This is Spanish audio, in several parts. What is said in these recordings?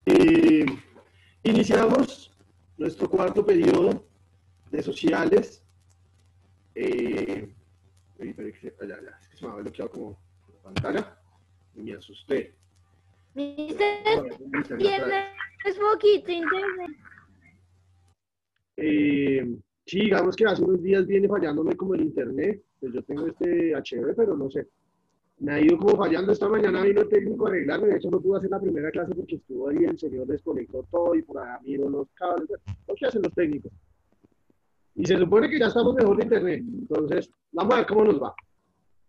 Eh, Iniciamos nuestro cuarto periodo de sociales. Es que se me había bloqueado como la pantalla y me asusté. Mister, tienes poquito internet. Sí, digamos que hace unos días viene fallándome como el internet. Pues yo tengo este HB, pero no sé. Me ha ido como fallando. Esta mañana vino el técnico a arreglarme. De hecho, no pude hacer la primera clase porque estuvo ahí, el señor desconectó todo y por allá miró los cables. Lo que hacen los técnicos. Y se supone que ya estamos mejor de internet. Entonces, vamos a ver cómo nos va.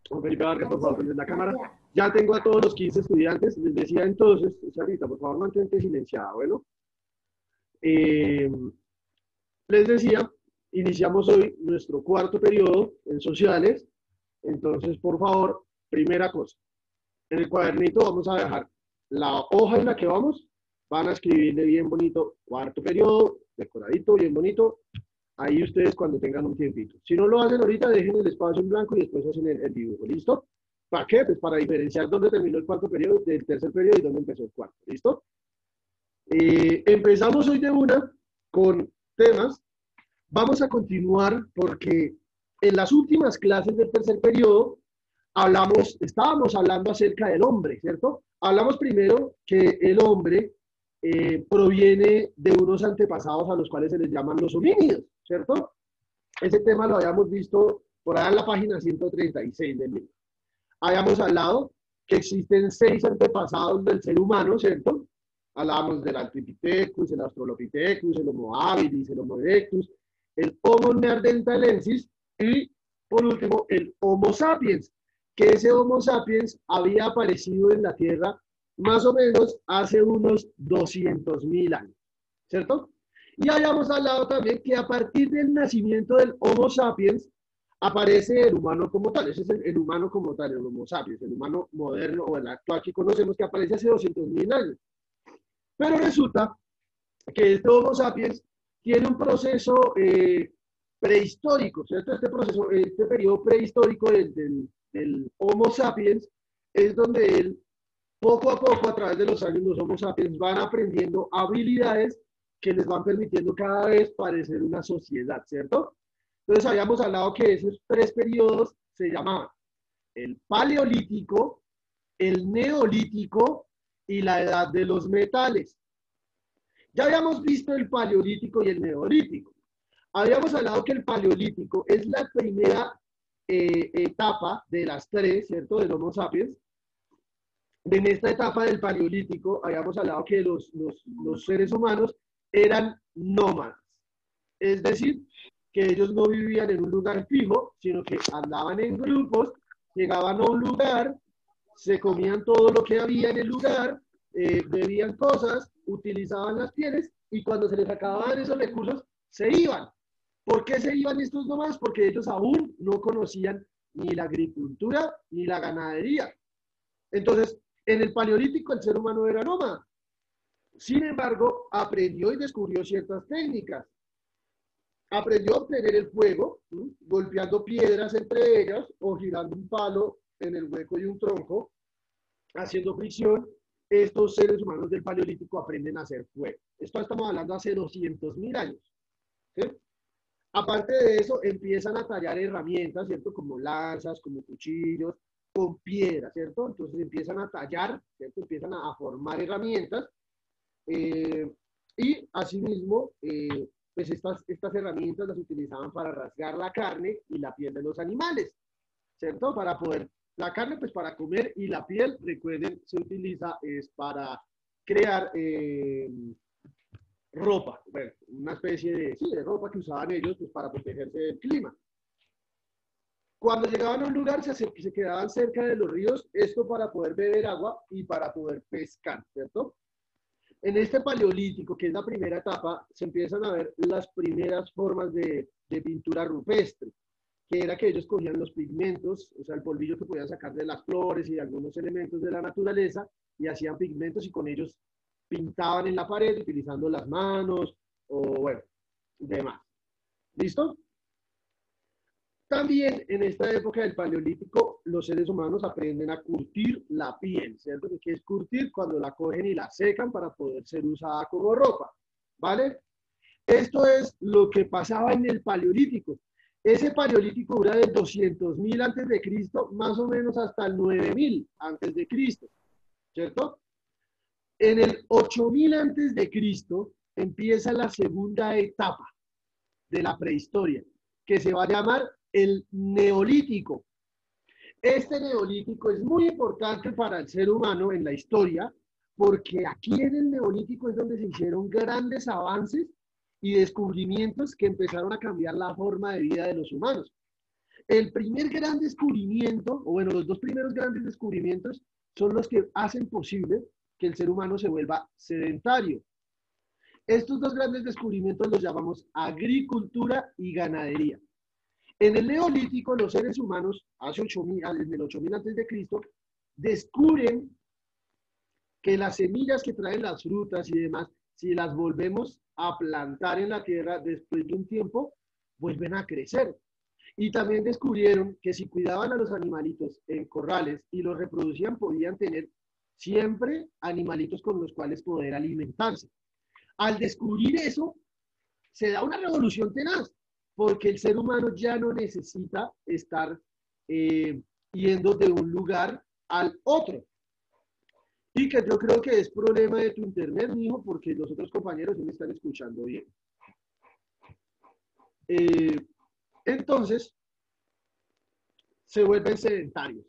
Don Felipe Vargas, por favor, prende la cámara. Ya tengo a todos los 15 estudiantes. Les decía entonces, Sarita, por favor, mantente silenciada. Bueno, eh, les decía, iniciamos hoy nuestro cuarto periodo en sociales. Entonces, por favor, primera cosa, en el cuadernito vamos a dejar la hoja en la que vamos, van a escribirle bien bonito, cuarto periodo, decoradito, bien bonito, ahí ustedes cuando tengan un tiempito. Si no lo hacen ahorita, dejen el espacio en blanco y después hacen el dibujo, ¿listo? ¿Para qué? Pues para diferenciar dónde terminó el cuarto periodo del tercer periodo y dónde empezó el cuarto, ¿listo? Empezamos hoy de una con temas. Vamos a continuar porque en las últimas clases del tercer periodo estábamos hablando acerca del hombre, ¿cierto? Hablamos primero que el hombre proviene de unos antepasados a los cuales se les llaman los homínidos, ¿cierto? Ese tema lo habíamos visto por ahí en la página 136 del libro. Habíamos hablado que existen 6 antepasados del ser humano, ¿cierto? Hablábamos del Alpipithecus, el Australopithecus, el Homo habilis, el Homo erectus, el Homo neanderthalensis y, por último, el Homo sapiens, que ese Homo sapiens había aparecido en la Tierra más o menos hace unos 200.000 años, ¿cierto? Y habíamos hablado también que a partir del nacimiento del Homo sapiens aparece el humano como tal. Ese es el humano como tal, el Homo sapiens, el humano moderno o el actual que conocemos que aparece hace 200.000 años. Pero resulta que este Homo sapiens tiene un proceso prehistórico, ¿cierto? Este periodo prehistórico del Homo sapiens es donde él, poco a poco, a través de los años, los Homo sapiens van aprendiendo habilidades que les van permitiendo cada vez parecer una sociedad, ¿cierto? Entonces habíamos hablado que esos 3 periodos se llamaban el paleolítico, el neolítico y la edad de los metales. Ya habíamos visto el paleolítico y el neolítico. Habíamos hablado que el paleolítico es la primera etapa de las 3, ¿cierto? Del Homo sapiens. En esta etapa del paleolítico habíamos hablado que los seres humanos eran nómadas. Es decir, que ellos no vivían en un lugar fijo, sino que andaban en grupos, llegaban a un lugar, se comían todo lo que había en el lugar, bebían cosas, utilizaban las pieles y cuando se les acababan esos recursos, se iban. ¿Por qué se iban estos nomás? Porque ellos aún no conocían ni la agricultura ni la ganadería. Entonces, en el paleolítico el ser humano era nómada. Sin embargo, aprendió y descubrió ciertas técnicas. Aprendió a obtener el fuego, ¿sí? Golpeando piedras entre ellas o girando un palo en el hueco de un tronco, haciendo fricción. Estos seres humanos del paleolítico aprenden a hacer fuego. Esto estamos hablando hace 200.000 años. ¿Sí? Aparte de eso, empiezan a tallar herramientas, ¿cierto? Como lanzas, como cuchillos, con piedra, ¿cierto? Entonces empiezan a tallar, ¿cierto? Empiezan a formar herramientas y asimismo, pues estas herramientas las utilizaban para rasgar la carne y la piel de los animales, ¿cierto? Para poder, la carne pues para comer y la piel, recuerden, se utiliza es para crear ropa, bueno, una especie de, sí, de ropa que usaban ellos pues para protegerse del clima. Cuando llegaban a un lugar se quedaban cerca de los ríos, esto para poder beber agua y para poder pescar, ¿cierto? En este paleolítico, que es la primera etapa, se empiezan a ver las primeras formas de pintura rupestre, que era que ellos cogían los pigmentos, o sea, el polvillo que podían sacar de las flores y de algunos elementos de la naturaleza, y hacían pigmentos y con ellos pintaban en la pared utilizando las manos o, bueno, demás. ¿Listo? También en esta época del Paleolítico, los seres humanos aprenden a curtir la piel, ¿cierto? ¿Qué es curtir? Cuando la cogen y la secan para poder ser usada como ropa, ¿vale? Esto es lo que pasaba en el Paleolítico. Ese Paleolítico dura del 200.000 antes de Cristo, más o menos hasta el 9.000 antes de Cristo, ¿cierto? En el 8.000 antes de Cristo empieza la segunda etapa de la prehistoria, que se va a llamar el Neolítico. Este Neolítico es muy importante para el ser humano en la historia, porque aquí en el Neolítico es donde se hicieron grandes avances y descubrimientos que empezaron a cambiar la forma de vida de los humanos. El primer gran descubrimiento, o bueno, los dos primeros grandes descubrimientos son los que hacen posible que el ser humano se vuelva sedentario. Estos dos grandes descubrimientos los llamamos agricultura y ganadería. En el Neolítico, los seres humanos, hace 8.000, en el 8.000 antes de Cristo, descubren que las semillas que traen las frutas y demás, si las volvemos a plantar en la tierra después de un tiempo, vuelven a crecer. Y también descubrieron que si cuidaban a los animalitos en corrales y los reproducían, podían tener siempre animalitos con los cuales poder alimentarse. Al descubrir eso, se da una revolución tenaz, porque el ser humano ya no necesita estar yendo de un lugar al otro. Y que yo creo que es problema de tu internet, mijo, porque los otros compañeros sí me están escuchando bien. Entonces, se vuelven sedentarios.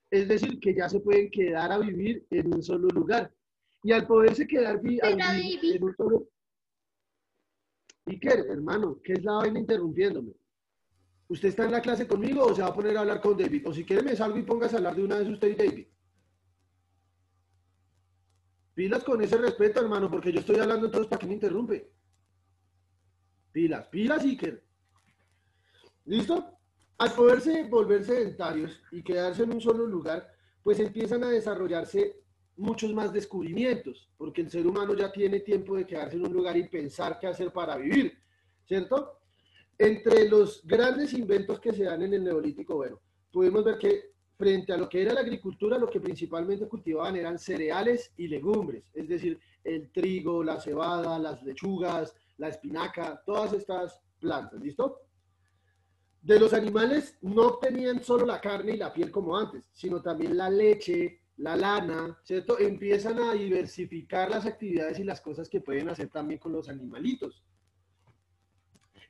Es decir, que ya se pueden quedar a vivir en un solo lugar. Y al poderse quedar a vivir en un solo... Iker, hermano, ¿qué es la vaina interrumpiéndome? ¿Usted está en la clase conmigo o se va a poner a hablar con David? O si quiere me salgo y póngase a hablar de una vez usted y David. Pilas con ese respeto, hermano, porque yo estoy hablando entonces ¿para qué me interrumpe? Pilas, pilas, Iker. ¿Listo? Al poderse volver sedentarios y quedarse en un solo lugar, pues empiezan a desarrollarse muchos más descubrimientos, porque el ser humano ya tiene tiempo de quedarse en un lugar y pensar qué hacer para vivir, ¿cierto? Entre los grandes inventos que se dan en el Neolítico, bueno, pudimos ver que frente a lo que era la agricultura, lo que principalmente cultivaban eran cereales y legumbres, es decir, el trigo, la cebada, las lechugas, la espinaca, todas estas plantas, ¿listo? De los animales no obtenían solo la carne y la piel como antes, sino también la leche, la lana, ¿cierto? Empiezan a diversificar las actividades y las cosas que pueden hacer también con los animalitos.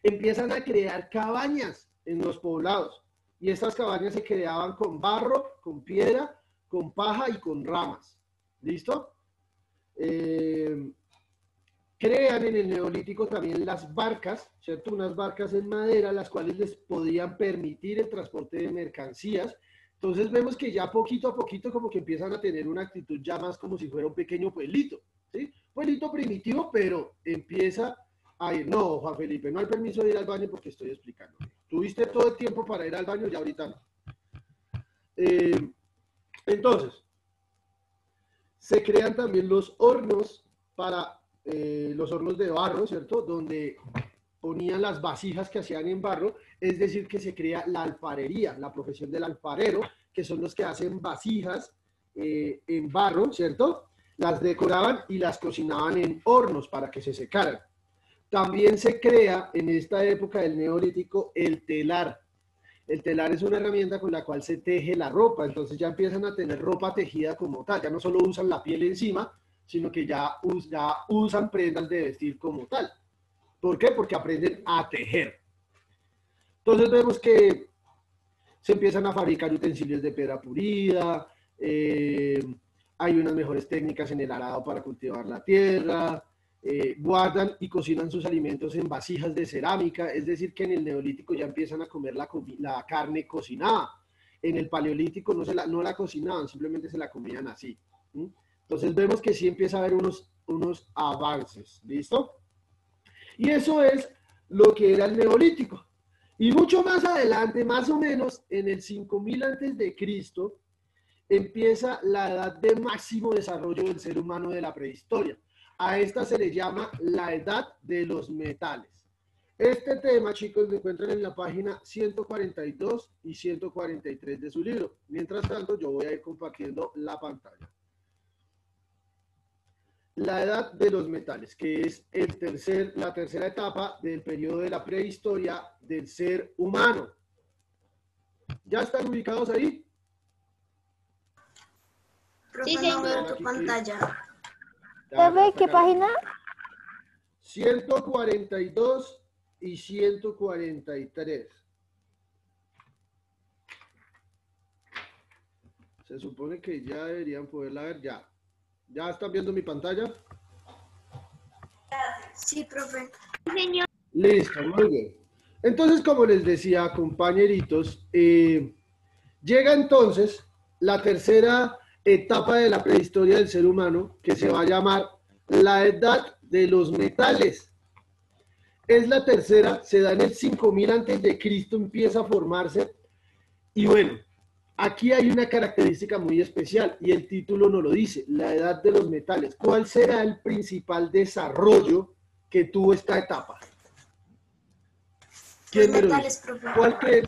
Empiezan a crear cabañas en los poblados. Y estas cabañas se creaban con barro, con piedra, con paja y con ramas. ¿Listo? Crean en el Neolítico también las barcas, ¿cierto? Unas barcas en madera, las cuales les podían permitir el transporte de mercancías. Entonces vemos que ya poquito a poquito como que empiezan a tener una actitud ya más como si fuera un pequeño pueblito, ¿sí? Pueblito primitivo, pero empieza a ir. No, Juan Felipe, no hay permiso de ir al baño porque estoy explicando. Tuviste todo el tiempo para ir al baño, ya ahorita no. Entonces, se crean también los hornos para los hornos de barro, ¿cierto? Donde ponían las vasijas que hacían en barro, es decir, que se crea la alfarería, la profesión del alfarero, que son los que hacen vasijas en barro, ¿cierto? Las decoraban y las cocinaban en hornos para que se secaran. También se crea en esta época del Neolítico el telar. El telar es una herramienta con la cual se teje la ropa, entonces ya empiezan a tener ropa tejida como tal, ya no solo usan la piel encima, sino que ya usan prendas de vestir como tal. ¿Por qué? Porque aprenden a tejer. Entonces vemos que se empiezan a fabricar utensilios de piedra pulida, hay unas mejores técnicas en el arado para cultivar la tierra, guardan y cocinan sus alimentos en vasijas de cerámica, es decir, que en el Neolítico ya empiezan a comer la carne cocinada. En el Paleolítico no la cocinaban, simplemente se la comían así. Entonces vemos que sí empieza a haber unos avances, ¿listo? Y eso es lo que era el Neolítico. Y mucho más adelante, más o menos en el 5000 antes de Cristo, empieza la edad de máximo desarrollo del ser humano de la prehistoria. A esta se le llama la edad de los metales. Este tema, chicos, lo encuentran en la página 142 y 143 de su libro. Mientras tanto, yo voy a ir compartiendo la pantalla. La edad de los metales, que es la tercera etapa del periodo de la prehistoria del ser humano. ¿Ya están ubicados ahí? Sí, Profe, no veo señor. tu pantalla. ¿Profe, qué página? 142 y 143. Se supone que ya deberían poderla ver ya. ¿Ya están viendo mi pantalla? Sí, profe. Señor. Listo, muy bien. Entonces, como les decía, compañeritos, llega entonces la tercera etapa de la prehistoria del ser humano, que se va a llamar la edad de los metales. Es la tercera, se da en el 5000 antes de Cristo, empieza a formarse. Y bueno, aquí hay una característica muy especial y el título nos lo dice, la edad de los metales. ¿Cuál será el principal desarrollo que tuvo esta etapa? ¿Quién me lo Metales, dice? profe. ¿Cuál creen?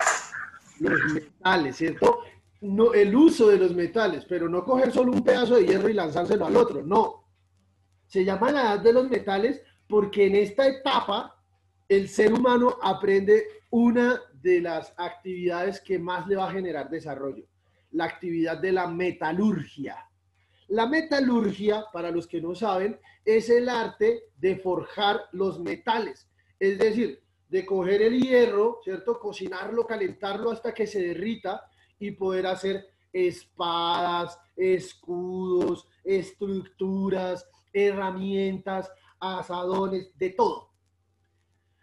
Los metales, ¿cierto? No, el uso de los metales, pero no coger solo un pedazo de hierro y lanzárselo al otro, no. Se llama la edad de los metales porque en esta etapa el ser humano aprende una de las actividades que más le va a generar desarrollo, la actividad de la metalurgia. La metalurgia, para los que no saben, es el arte de forjar los metales, es decir, de coger el hierro, ¿cierto? Cocinarlo, calentarlo hasta que se derrita y poder hacer espadas, escudos, estructuras, herramientas, asadones, de todo.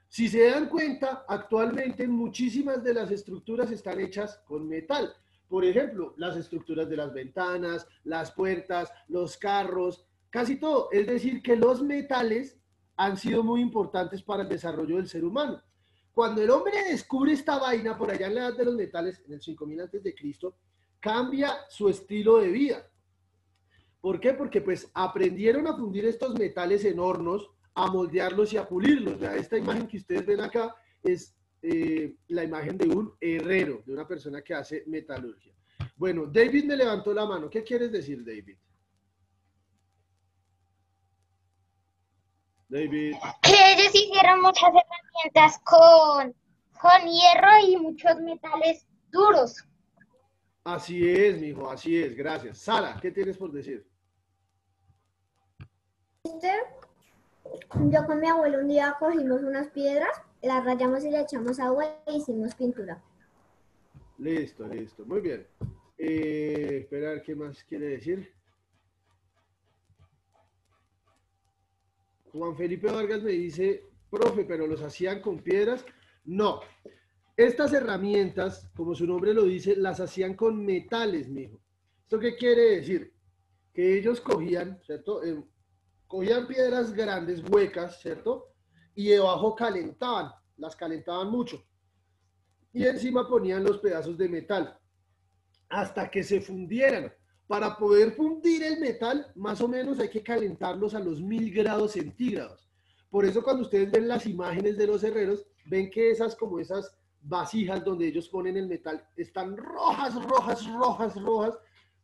Si se dan cuenta, actualmente muchísimas de las estructuras están hechas con metal. Por ejemplo, las estructuras de las ventanas, las puertas, los carros, casi todo. Es decir, que los metales han sido muy importantes para el desarrollo del ser humano. Cuando el hombre descubre esta vaina por allá en la edad de los metales, en el 5000 antes de Cristo, cambia su estilo de vida. ¿Por qué? Porque pues aprendieron a fundir estos metales en hornos, a moldearlos y a pulirlos. Ya esta imagen que ustedes ven acá es la imagen de un herrero, de una persona que hace metalurgia. Bueno, David me levantó la mano. ¿Qué quieres decir, David? David. Que ellos hicieron muchas herramientas con hierro y muchos metales duros. Así es, mijo, así es. Gracias. Sara, ¿qué tienes por decir? Yo con mi abuelo un día cogimos unas piedras, las rayamos y le echamos agua e hicimos pintura. Listo, listo. Muy bien. Esperar, ¿qué más quiere decir? Juan Felipe Vargas me dice, profe, pero los hacían con piedras. No. Estas herramientas, como su nombre lo dice, las hacían con metales, mijo. ¿Esto qué quiere decir? Que ellos cogían, ¿cierto? Cogían piedras grandes, huecas, ¿cierto? Y debajo calentaban, las calentaban mucho. Y encima ponían los pedazos de metal hasta que se fundieran. Para poder fundir el metal, más o menos hay que calentarlos a los 1000 grados centígrados. Por eso cuando ustedes ven las imágenes de los herreros, ven que como esas vasijas donde ellos ponen el metal están rojas, rojas, rojas, rojas,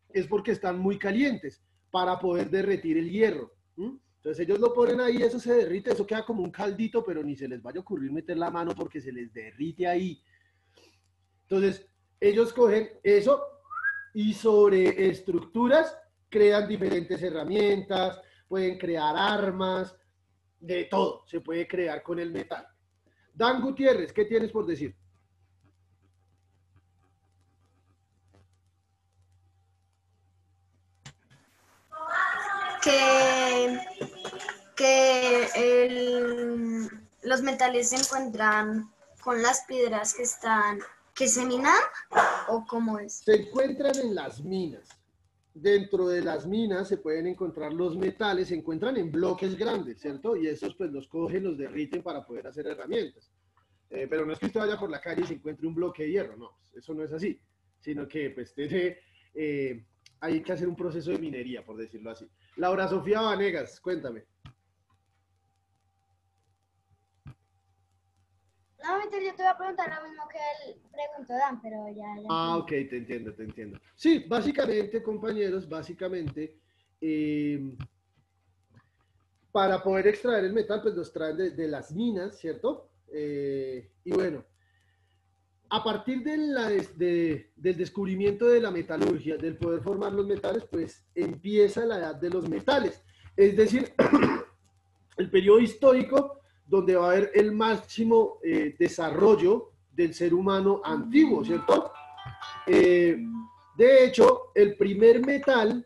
es porque están muy calientes para poder derretir el hierro. Entonces ellos lo ponen ahí, eso se derrite, eso queda como un caldito, pero ni se les vaya a ocurrir meter la mano porque se les derrite ahí. Entonces ellos cogen eso y sobre estructuras crean diferentes herramientas, pueden crear armas, de todo se puede crear con el metal. Dan Gutiérrez, ¿qué tienes por decir? Los metales se encuentran con las piedras que se minan, ¿o cómo es? Se encuentran en las minas. Dentro de las minas se pueden encontrar los metales, se encuentran en bloques grandes, ¿cierto? Y esos pues los cogen, los derriten para poder hacer herramientas. Pero no es que usted vaya por la calle y se encuentre un bloque de hierro, no, eso no es así, sino que pues hay que hacer un proceso de minería, por decirlo así. Laura Sofía Vanegas, cuéntame. No, mister, yo te voy a preguntar lo mismo que él preguntó Dan, pero ya. Ah, ok, te entiendo, te entiendo. Sí, básicamente, compañeros, básicamente, eh, para poder extraer el metal, pues los traen de las minas, ¿cierto? Y bueno, a partir del descubrimiento de la metalurgia, del poder formar los metales, pues empieza la edad de los metales. Es decir, el periodo histórico donde va a haber el máximo desarrollo del ser humano antiguo, ¿cierto? De hecho, el primer metal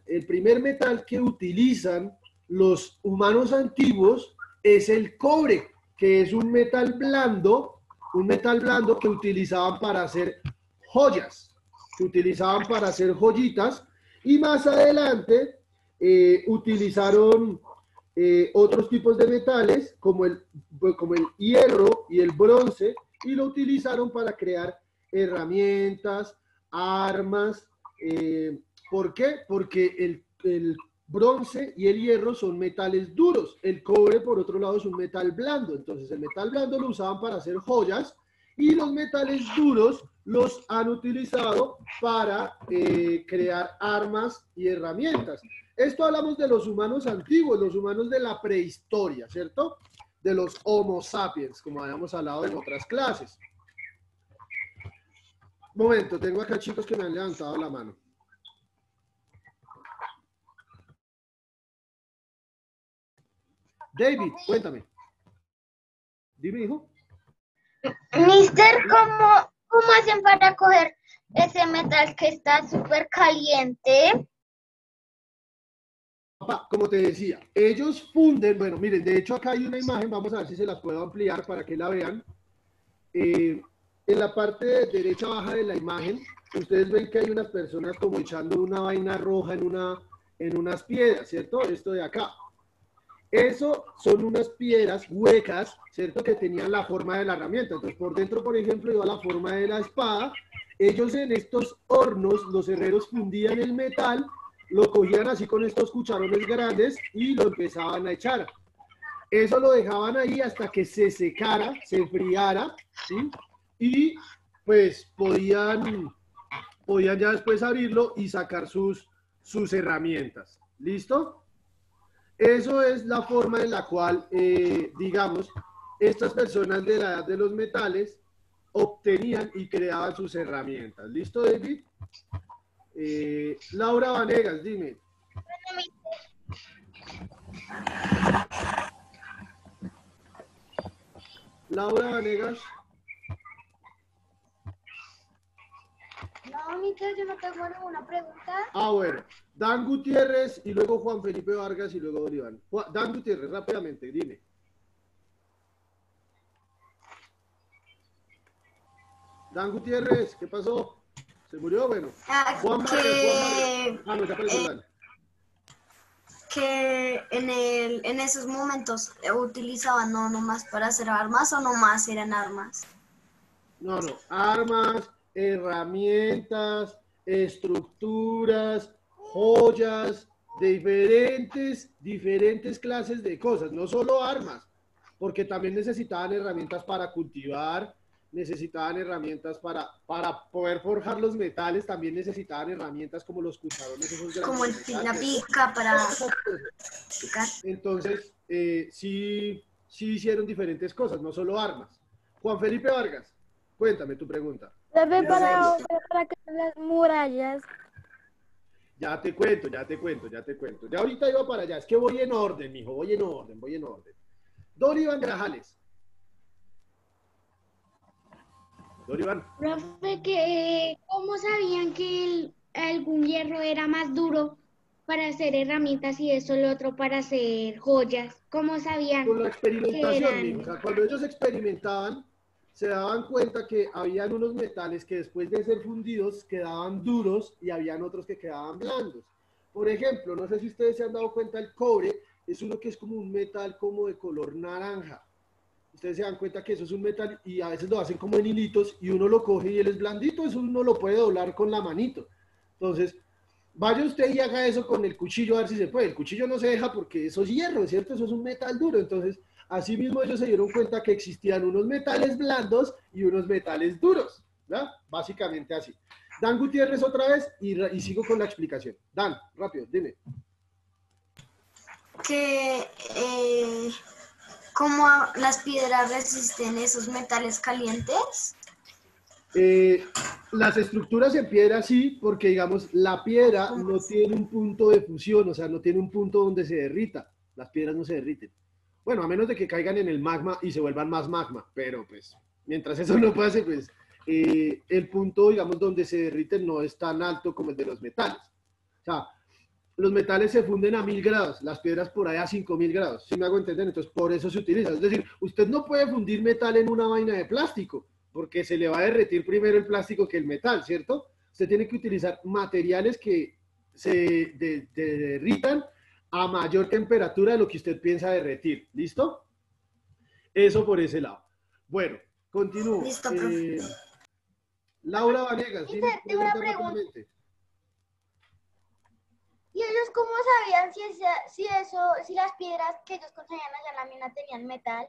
que utilizan los humanos antiguos es el cobre, que es un metal blando que utilizaban para hacer joyas, que utilizaban para hacer joyitas, y más adelante utilizaron otros tipos de metales como el hierro y el bronce, y lo utilizaron para crear herramientas, armas. ¿Por qué? Porque el bronce y el hierro son metales duros. El cobre, por otro lado, es un metal blando. Entonces, el metal blando lo usaban para hacer joyas, y los metales duros los han utilizado para crear armas y herramientas. Esto hablamos de los humanos antiguos, los humanos de la prehistoria, ¿cierto? De los Homo sapiens, como habíamos hablado en otras clases. Momento, tengo acá chicos que me han levantado la mano. David, cuéntame. Dime, hijo. Mister, ¿cómo hacen para coger ese metal que está súper caliente? Como te decía, ellos funden, bueno, miren, de hecho acá hay una imagen, vamos a ver si se las puedo ampliar para que la vean. En la parte derecha baja de la imagen, ustedes ven que hay unas personas como echando una vaina roja en unas piedras, ¿cierto? Esto de acá. Eso son unas piedras huecas, ¿cierto? Que tenían la forma de la herramienta. Entonces, por dentro, por ejemplo, iba la forma de la espada. Ellos en estos hornos, los herreros fundían el metal, lo cogían así con estos cucharones grandes y lo empezaban a echar. Eso lo dejaban ahí hasta que se secara, se enfriara, ¿sí? Y pues podían ya después abrirlo y sacar sus herramientas. ¿Listo? Eso es la forma en la cual, digamos, estas personas de la edad de los metales obtenían y creaban sus herramientas. ¿Listo, David? Laura Vanegas, dime. Laura Vanegas. No, mister, yo no tengo ninguna pregunta. Ah, bueno. Dan Gutiérrez y luego Juan Felipe Vargas y luego Oliván. Dan Gutiérrez, rápidamente, dime. Dan Gutiérrez, ¿qué pasó? ¿Se murió? Bueno. Juan Vargas, Ah, no, ya apareció que en esos momentos utilizaban no nomás para hacer armas o nomás eran armas. No, armas, herramientas, estructuras, joyas, diferentes clases de cosas, no solo armas, porque también necesitaban herramientas para cultivar, necesitaban herramientas para poder forjar los metales, también necesitaban herramientas como los cucharones, esos como la pica para picar. Entonces, sí hicieron diferentes cosas, no solo armas. Juan Felipe Vargas, cuéntame tu pregunta. Para que las murallas. Ya te cuento. Ya ahorita iba para allá. Es que voy en orden, mijo. Voy en orden. Don Iván Grajales. Don Iván. Profe, ¿cómo sabían que algún hierro era más duro para hacer herramientas y eso el otro para hacer joyas? ¿Cómo sabían? Con la experimentación, mijo. O sea, cuando ellos experimentaban, se daban cuenta que habían unos metales que después de ser fundidos quedaban duros y habían otros que quedaban blandos. Por ejemplo, no sé si ustedes se han dado cuenta, el cobre es uno que es como un metal como de color naranja. Ustedes se dan cuenta que eso es un metal y a veces lo hacen como en hilitos y uno lo coge y él es blandito, eso uno lo puede doblar con la manito. Entonces, vaya usted y haga eso con el cuchillo a ver si se puede. El cuchillo no se deja porque eso es hierro, ¿cierto? Eso es un metal duro. Entonces, Asimismo, ellos se dieron cuenta que existían unos metales blandos y unos metales duros, ¿verdad? Básicamente así. Dan Gutiérrez otra vez y sigo con la explicación. Dan, rápido, dime. Que ¿cómo las piedras resisten esos metales calientes? Las estructuras en piedra sí, porque digamos, la piedra no tiene un punto de fusión, o sea, no tiene un punto donde se derrita. Las piedras no se derriten. Bueno, a menos de que caigan en el magma y se vuelvan más magma, pero pues, mientras eso no pase, pues, el punto, digamos, donde se derriten no es tan alto como el de los metales. O sea, los metales se funden a 1000 grados, las piedras por ahí a 5000 grados, ¿sí me hago entender? Entonces, por eso se utiliza. Es decir, usted no puede fundir metal en una vaina de plástico, porque se le va a derretir primero el plástico que el metal, ¿cierto? Usted tiene que utilizar materiales que se derritan a mayor temperatura de lo que usted piensa derretir, ¿listo? Eso por ese lado. Bueno, continúo. Listo, profe. Laura Vanegas, dime Tengo una pregunta. rápidamente. ¿Y ellos cómo sabían si las piedras que ellos conseguían allá en la mina tenían metal?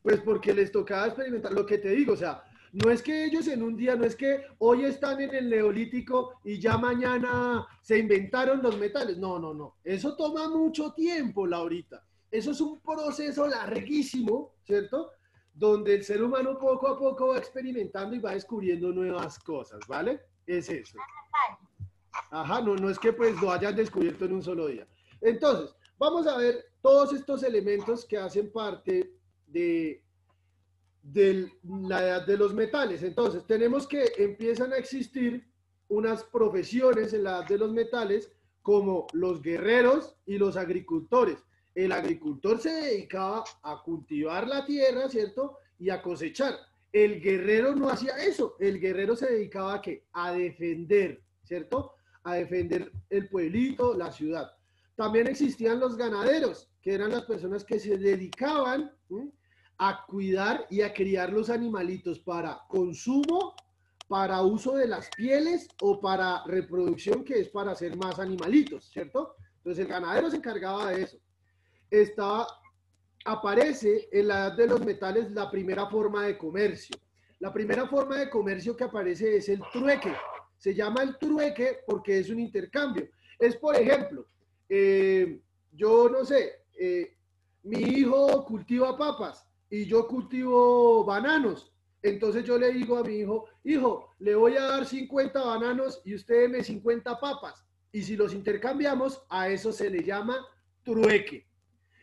Pues porque les tocaba experimentar, lo que te digo, o sea, no es que ellos en un día, no es que hoy están en el Neolítico y ya mañana se inventaron los metales. No, no, no. Eso toma mucho tiempo, Laurita. Eso es un proceso larguísimo, ¿cierto? Donde el ser humano poco a poco va experimentando y va descubriendo nuevas cosas, ¿vale? Es eso. Ajá, no, no es que pues lo hayan descubierto en un solo día. Entonces, vamos a ver todos estos elementos que hacen parte de la edad de los metales. Entonces, tenemos que empiezan a existir unas profesiones en la edad de los metales como los guerreros y los agricultores. El agricultor se dedicaba a cultivar la tierra, ¿cierto? Y a cosechar. El guerrero no hacía eso. El guerrero se dedicaba ¿a qué? A defender, ¿cierto? A defender el pueblito, la ciudad. También existían los ganaderos, que eran las personas que se dedicaban a cuidar y a criar los animalitos para consumo, para uso de las pieles o para reproducción, que es para hacer más animalitos, ¿cierto? Entonces el ganadero se encargaba de eso. Aparece en la edad de los metales la primera forma de comercio. La primera forma de comercio que aparece es el trueque. Se llama el trueque porque es un intercambio. Es, por ejemplo, yo no sé, mi hijo cultiva papas y yo cultivo bananos. Entonces yo le digo a mi hijo, hijo, le voy a dar 50 bananos y usted deme 50 papas. Y si los intercambiamos, a eso se le llama trueque.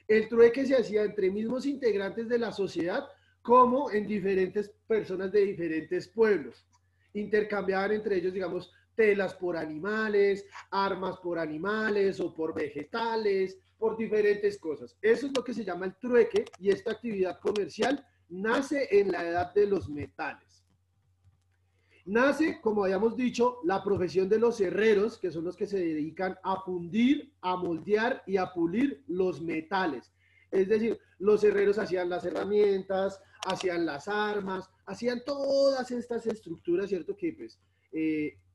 El trueque se hacía entre mismos integrantes de la sociedad como en diferentes personas de diferentes pueblos. Intercambiaban entre ellos, digamos, telas por animales, armas por animales o por vegetales, por diferentes cosas. Eso es lo que se llama el trueque y esta actividad comercial nace en la edad de los metales. Nace, como habíamos dicho, la profesión de los herreros, que son los que se dedican a fundir, a moldear y a pulir los metales. Es decir, los herreros hacían las herramientas, hacían las armas, hacían todas estas estructuras, ¿cierto? Que pues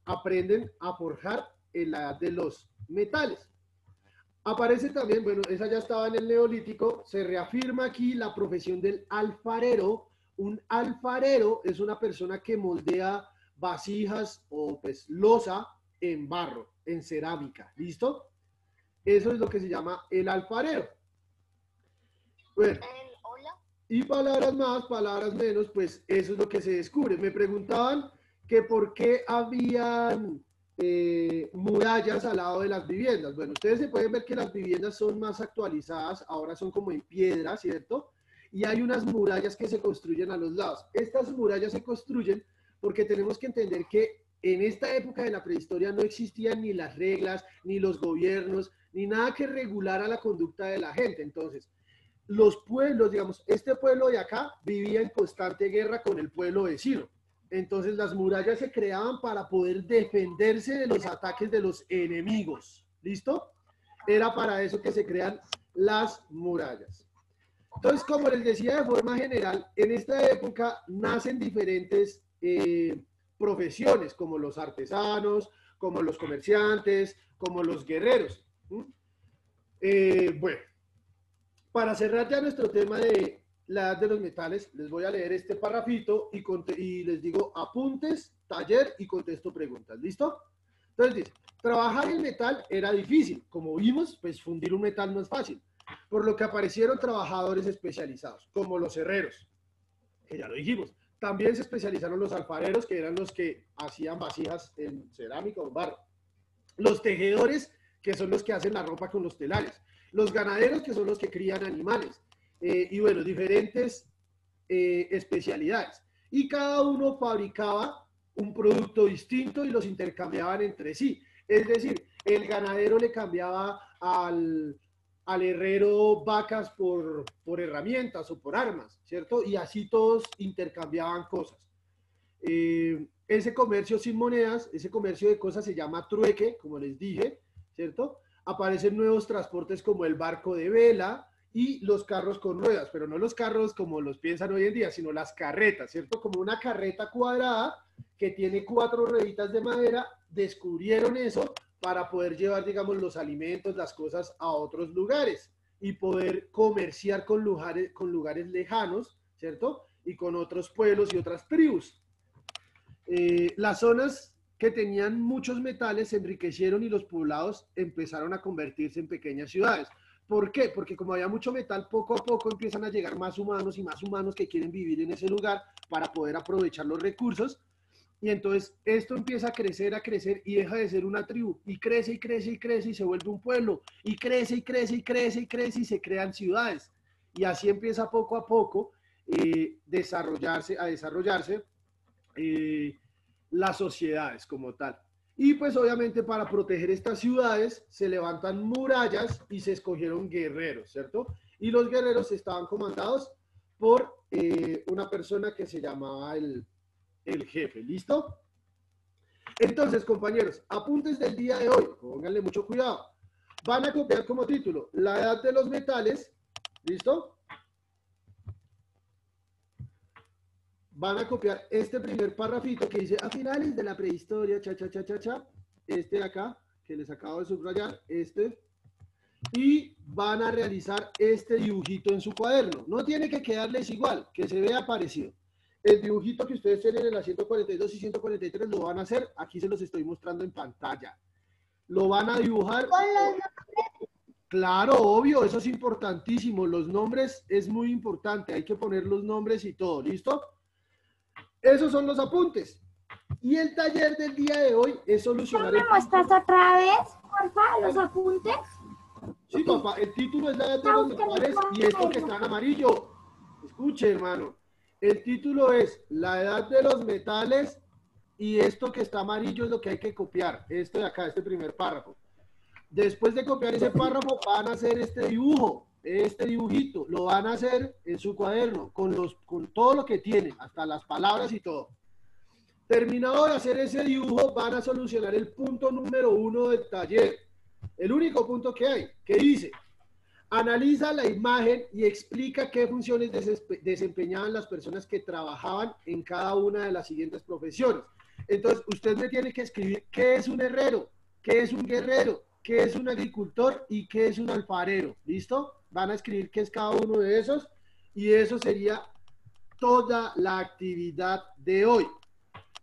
aprenden a forjar en la edad de los metales. Aparece también, bueno, esa ya estaba en el Neolítico, se reafirma aquí la profesión del alfarero. Un alfarero es una persona que moldea vasijas o pues loza en barro, en cerámica, ¿listo? Eso es lo que se llama el alfarero. Bueno, y palabras más, palabras menos, pues eso es lo que se descubre. Me preguntaban que por qué habían murallas al lado de las viviendas. Bueno, ustedes se pueden ver que las viviendas son más actualizadas, ahora son como en piedra, ¿cierto? Y hay unas murallas que se construyen a los lados. Estas murallas se construyen porque tenemos que entender que en esta época de la prehistoria no existían ni las reglas, ni los gobiernos, ni nada que regulara la conducta de la gente. Entonces, los pueblos, digamos, este pueblo de acá vivía en constante guerra con el pueblo vecino. Entonces, las murallas se creaban para poder defenderse de los ataques de los enemigos. ¿Listo? Era para eso que se crean las murallas. Entonces, como les decía de forma general, en esta época nacen diferentes profesiones, como los artesanos, como los comerciantes, como los guerreros. Bueno, para cerrar ya nuestro tema de la edad de los metales, les voy a leer este parrafito y les digo apuntes, taller y contesto preguntas. ¿Listo? Entonces dice, trabajar el metal era difícil. Como vimos, pues fundir un metal no es fácil. Por lo que aparecieron trabajadores especializados, como los herreros, que ya lo dijimos. También se especializaron los alfareros, que eran los que hacían vasijas en cerámica o en barro. Los tejedores, que son los que hacen la ropa con los telares. Los ganaderos, que son los que crían animales. Y bueno, diferentes especialidades. Y cada uno fabricaba un producto distinto y los intercambiaban entre sí. Es decir, el ganadero le cambiaba al herrero vacas por herramientas o por armas, ¿cierto? Y así todos intercambiaban cosas. Ese comercio sin monedas, ese comercio de cosas se llama trueque, como les dije, ¿cierto? Aparecen nuevos transportes como el barco de vela y los carros con ruedas, pero no los carros como los piensan hoy en día, sino las carretas, ¿cierto? Como una carreta cuadrada que tiene 4 rueditas de madera. Descubrieron eso para poder llevar, digamos, los alimentos, las cosas a otros lugares y poder comerciar con lugares lejanos, ¿cierto? Y con otros pueblos y otras tribus. Las zonas que tenían muchos metales se enriquecieron y los poblados empezaron a convertirse en pequeñas ciudades. ¿Por qué? Porque como había mucho metal, poco a poco empiezan a llegar más humanos y más humanos que quieren vivir en ese lugar para poder aprovechar los recursos. Y entonces esto empieza a crecer y deja de ser una tribu. Y crece y crece y crece y se vuelve un pueblo. Y crece y crece y crece y crece y se crean ciudades. Y así empieza poco a poco desarrollarse las sociedades como tal. Y pues obviamente para proteger estas ciudades se levantan murallas y se escogieron guerreros, ¿cierto? Y los guerreros estaban comandados por una persona que se llamaba el jefe. ¿Listo? Entonces, compañeros, apuntes del día de hoy, pónganle mucho cuidado. Van a copiar como título la edad de los metales. ¿Listo? Van a copiar este primer parrafito que dice a finales de la prehistoria, este de acá, que les acabo de subrayar, y van a realizar este dibujito en su cuaderno. No tiene que quedarles igual, que se vea parecido. El dibujito que ustedes tienen en la 142 y 143 lo van a hacer, aquí se los estoy mostrando en pantalla. Lo van a dibujar. Con los nombres. Claro, obvio, eso es importantísimo. Los nombres es muy importante, hay que poner los nombres y todo, ¿listo? Esos son los apuntes. Y el taller del día de hoy es solucionar... ¿Me muestras otra vez, porfa, los apuntes? Sí, papá, el título es la edad de los metales y esto que está en amarillo. Escuche, hermano. El título es la edad de los metales y esto que está amarillo es lo que hay que copiar. Esto de acá, este primer párrafo. Después de copiar ese párrafo van a hacer este dibujo, este dibujito. Lo van a hacer en su cuaderno con todo lo que tienen, hasta las palabras y todo. Terminado de hacer ese dibujo van a solucionar el punto número 1 del taller. El único punto que hay, que dice, analiza la imagen y explica qué funciones desempeñaban las personas que trabajaban en cada una de las siguientes profesiones. Entonces, usted me tiene que escribir qué es un herrero, qué es un guerrero, qué es un agricultor y qué es un alfarero. ¿Listo? Van a escribir qué es cada uno de esos y eso sería toda la actividad de hoy.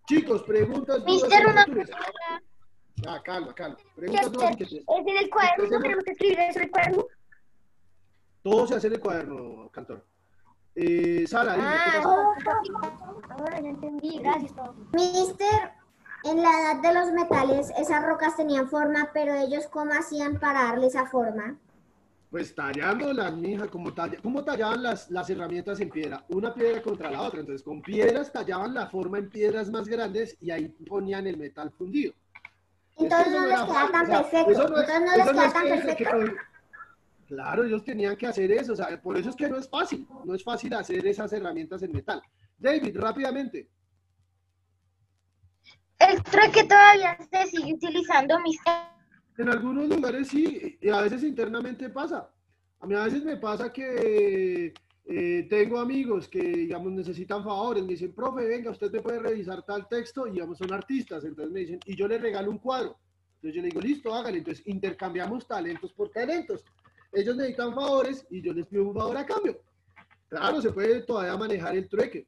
Chicos, preguntas, dudas, Mister, una inquietudes. Calma. Preguntas, dudas, inquietudes. ¿Es en el cuaderno? ¿Tenemos que escribir eso en el cuaderno? Todo se hace en el cuaderno, Cantor. Sara, dime, ¿qué pasa? Ahora ya entendí, gracias. Mister, en la edad de los metales, esas rocas tenían forma, pero ellos ¿cómo hacían para darle esa forma? Pues tallándolas, mija, ¿cómo tallaban las herramientas en piedra? Una piedra contra la otra. Entonces, con piedras tallaban la forma en piedras más grandes y ahí ponían el metal fundido. Entonces no les queda tan perfecto. Claro, ellos tenían que hacer eso. O sea, por eso es que no es fácil. No es fácil hacer esas herramientas en metal. David, rápidamente. El trueque todavía se sigue utilizando, Mister. En algunos lugares sí, y a veces internamente pasa. A mí a veces me pasa que tengo amigos que, digamos, necesitan favores. Me dicen, profe, venga, usted me puede revisar tal texto, y digamos, son artistas. Entonces me dicen, y yo le regalo un cuadro. Entonces yo le digo, listo, hágale. Entonces intercambiamos talentos por talentos. ellos necesitan favores y yo les pido un favor a cambio. Claro, se puede todavía manejar el trueque.